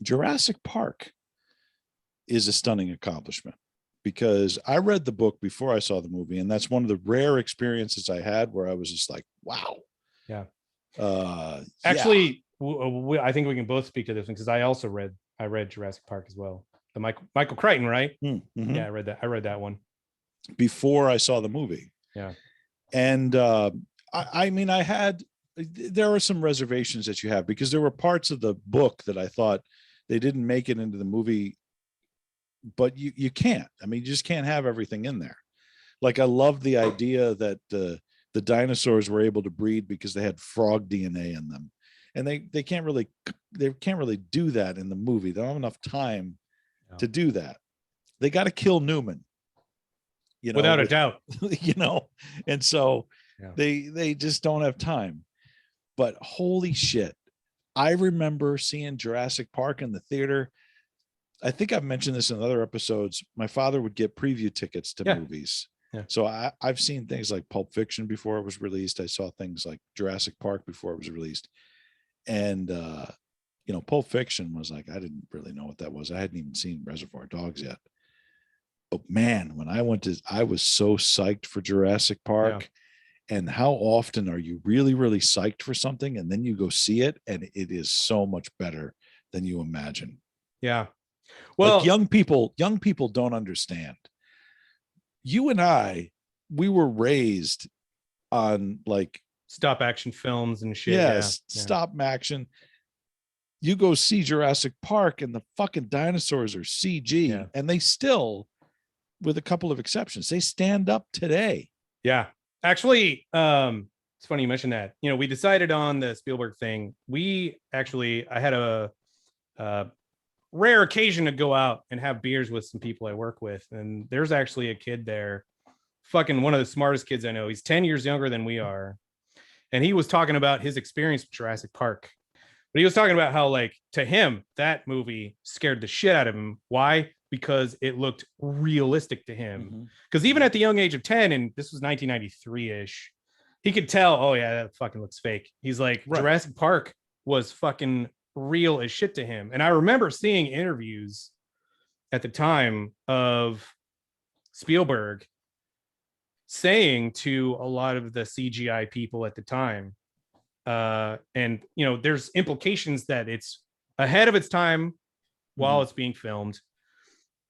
Jurassic Park is a stunning accomplishment, because I read the book before I saw the movie, and that's one of the rare experiences I had where I was just like, wow. Yeah. Actually, I think we can both speak to this one, because I read Jurassic Park as well. The Michael Crichton, right? Mm-hmm. Yeah, I read that one before I saw the movie. Yeah. And I mean, there are some reservations that you have, because there were parts of the book that I thought they didn't make it into the movie, but you can't. I mean, you just can't have everything in there. Like, I love the idea that the dinosaurs were able to breed because they had frog DNA in them, and they can't really do that in the movie. They don't have enough time to do that. They got to kill Newman, without a doubt, and so they just don't have time. But holy shit, I remember seeing Jurassic Park in the theater. I think I've mentioned this in other episodes. My father would get preview tickets to movies. Yeah. So I've seen things like Pulp Fiction before it was released. I saw things like Jurassic Park before it was released. And, Pulp Fiction was like, I didn't really know what that was. I hadn't even seen Reservoir Dogs yet. But man, when I was so psyched for Jurassic Park. Yeah. And how often are you really, really psyched for something, and then you go see it, and it is so much better than you imagine? Yeah. Well, like young people don't understand. You and we were raised on like stop action films and shit. Yes, yeah. Stop action. You go see Jurassic Park and the fucking dinosaurs are CG, and they still, with a couple of exceptions, they stand up today. Yeah. Actually, it's funny you mentioned that. We decided on the Spielberg thing. I had a rare occasion to go out and have beers with some people I work with. And there's actually a kid there, fucking one of the smartest kids I know. He's 10 years younger than we are. And he was talking about his experience with Jurassic Park. But he was talking about how, like, to him, that movie scared the shit out of him. Why? Because it looked realistic to him. Because even at the young age of 10, and this was 1993-ish, he could tell, oh yeah, that fucking looks fake. He's like, Jurassic Park was fucking real as shit to him. And I remember seeing interviews at the time of Spielberg saying to a lot of the CGI people at the time, and there's implications that it's ahead of its time while it's being filmed.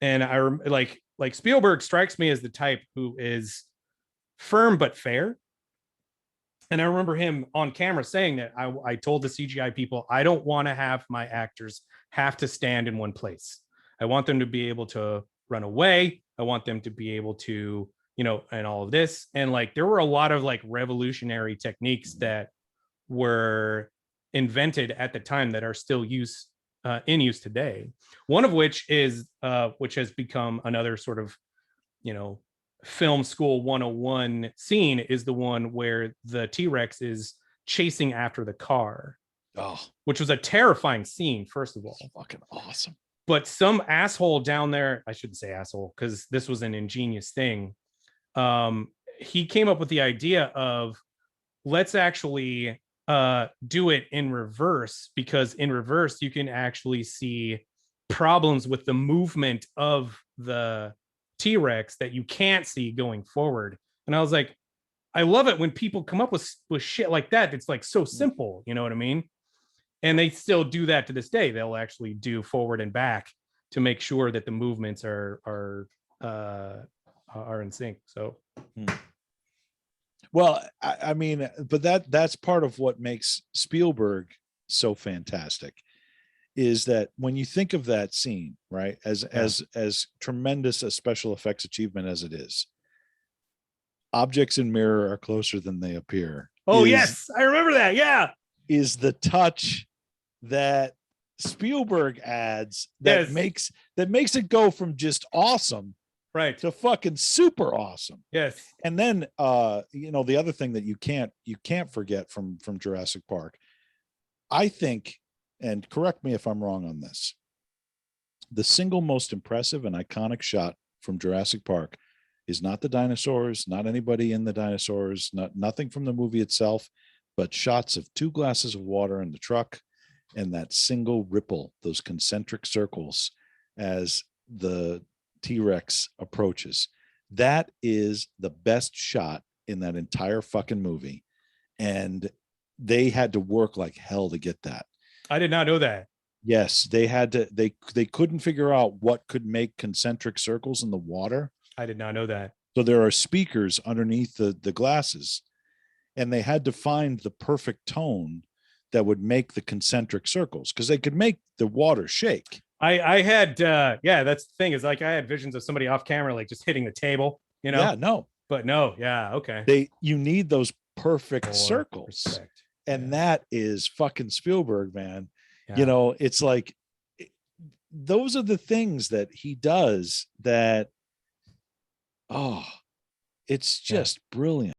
And I like Spielberg strikes me as the type who is firm but fair. And I remember him on camera saying that I told the CGI people, I don't want to have my actors have to stand in one place. I want them to be able to run away. I want them to be able to, and all of this. And like, there were a lot of like revolutionary techniques that were invented at the time that are still in use today. One of which is which has become another sort of film school 101 scene, is the one where the T-Rex is chasing after the car, which was a terrifying scene, first of all. Fucking awesome. But some asshole down there, I shouldn't say asshole because this was an ingenious thing, he came up with the idea of, let's actually do it in reverse, because in reverse you can actually see problems with the movement of the T-Rex that you can't see going forward. And I was like, I love it when people come up with shit like that. It's like so simple, you know what I mean? And they still do that to this day. They'll actually do forward and back to make sure that the movements are in sync. So well, I mean, but that's part of what makes Spielberg so fantastic, is that when you think of that scene, right, as tremendous a special effects achievement as it is, objects in mirror are closer than they appear. Yes, I remember that. Yeah, is the touch that Spielberg adds that makes it go from just awesome to fucking super awesome. Yes. And then the other thing that you can't forget from Jurassic Park, I think, and correct me if I'm wrong on this, the single most impressive and iconic shot from Jurassic Park is not the dinosaurs, not anybody in the dinosaurs, nothing from the movie itself, but shots of 2 glasses of water in the truck and that single ripple, those concentric circles as the T-Rex approaches. That is the best shot in that entire fucking movie. And they had to work like hell to get that. I did not know that. Yes, they had to, they couldn't figure out what could make concentric circles in the water. I did not know that. So there are speakers underneath the glasses, and they had to find the perfect tone that would make the concentric circles, because they could make the water shake. I had yeah, that's the thing, is like I had visions of somebody off camera like just hitting the table, you know. Yeah, no. But no, yeah, okay. You need those perfect For circles. respect. And that is fucking Spielberg, man. Yeah. You know, it's like those are the things that he does that, oh, it's just brilliant.